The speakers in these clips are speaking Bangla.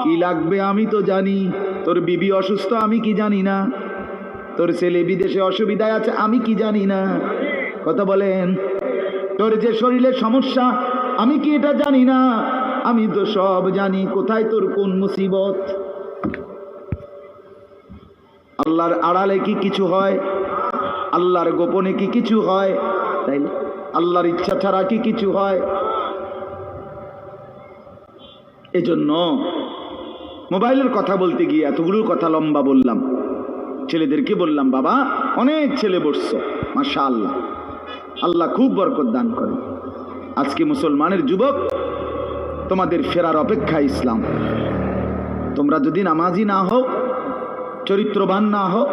কি লাগবে আমি তো জানি, তোর বিবি অসুস্থ আমি কি জানি না, তোর ছেলে বিদেশে অসুবিধায় আছে আমি কি জানি না, কথা বলেন, তোর যে শরীরের সমস্যা আমি কি এটা জানি না, আমি তো সব জানি, কোথায় তোর কোন মুসিবত। আল্লাহর আড়ালে কি কিছু হয়, আল্লাহর গোপনে কি কিছু হয়, তাই আল্লাহর ইচ্ছা ছাড়া কি কিছু হয়। এজন্য মোবাইলের কথা বলতে গিয়ে এতগুলো কথা লম্বা বললাম। ছেলেদেরকে বললাম, বাবা অনেক ছেলে বসছো, মাশাআল্লাহ, আল্লাহ খুব বরকত দান করে। আজকে মুসলমানের যুবক তোমাদের ফেরার অপেক্ষা ইসলাম। তোমরা যদি নামাজি না হও, চরিত্রবান না হও,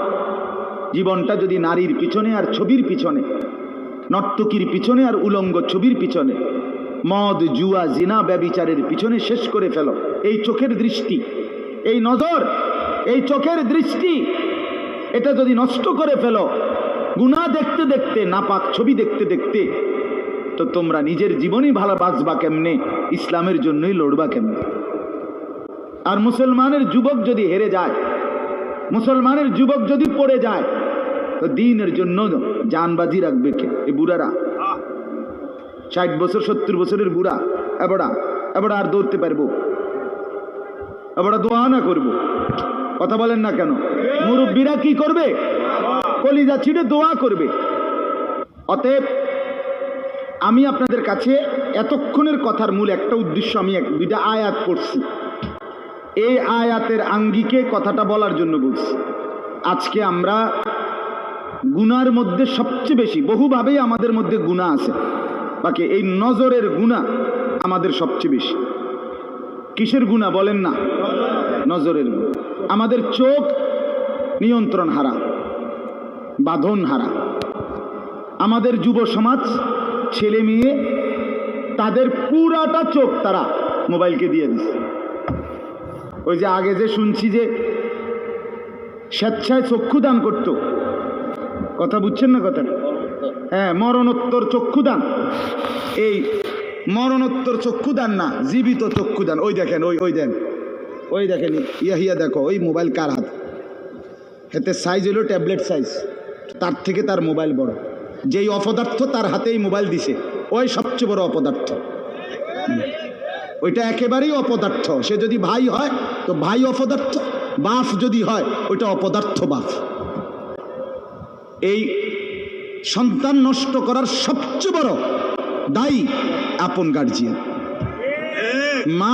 জীবনটা যদি নারীর পিছনে আর ছবির পিছনে, নর্তকীর পিছনে আর উলঙ্গ ছবির পিছনে, মদ জুয়া জিনা ব্যভিচারের পিছনে শেষ করে ফেলো, এই চোখের দৃষ্টি, এই নজর, এই চোখের দৃষ্টি, এটা যদি নষ্ট করে ফেলো, গুনাহ দেখতে দেখতে, নাপাক ছবি দেখতে দেখতে, তো তোমরা নিজের জীবনই ভালো বাঁচবা কেমনে, ইসলামের জন্যই লড়বা কেমনে। আর মুসলমানের যুবক যদি হেরে যায়, মুসলমানের যুবক যদি পড়ে যায়, তো দ্বীনের জন্য জানবাজি রাখবে কে? এই বুড়ারা, 60 বছর 70 বছরের বুড়া, এবার আর দৌড়তে পারবো, এবার দোয়া না করবো, কথা বলেন না কেন? মুরব্বীরা কি করবে? কলিজা ছিঁড়ে দোয়া করবে। অতএব আমি আপনাদের কাছে এতক্ষণের কথার মূল একটা উদ্দেশ্য, আমি দুইটা আয়াত পড়ছি, এই আয়াতের আঙ্গিকে কথাটা বলার জন্য বলছি। আজকে আমরা গুনার মধ্যে সবচেয়ে বেশি, বহুভাবেই আমাদের মধ্যে গুনাহ আছে, বাকি এই নজরের গুনাহ আমাদের সবচেয়ে বেশি। কিসের গুনাহ বলেন না? নজরের গুনাহ। আমাদের চোখ নিয়ন্ত্রণ হারা, বাঁধন হারা। আমাদের যুব সমাজ, ছেলে মেয়ে, তাদের পুরাটা চোখ তারা মোবাইলকে দিয়ে দিচ্ছে। ওই যে আগে যে শুনছি যে স্বেচ্ছায় চক্ষুদান করত, কথা বুঝছেন না কথা? হ্যাঁ, মরণোত্তর চক্ষুদান। এই মরণোত্তর চক্ষুদান না, জীবিত চক্ষুদান। ওই দেখেন, ওই দেখেন, ইয়া দেখো, ওই মোবাইল কার হাত, এতে সাইজ হলো ট্যাবলেট সাইজ, তার থেকে তার মোবাইল বড়। যেই অপদার্থ তার হাতেই মোবাইল দিছে, ওই সবচেয়ে বড় অপদার্থ। ওইটা একেবারেই অপদার্থ। সে যদি ভাই হয় তো ভাই অপদার্থ, বাপ যদি হয় ওইটা অপদার্থ বাপ। এই সন্তান নষ্ট করার সবচেয়ে বড় দায়ী আপন গার্জিয়ান, মা।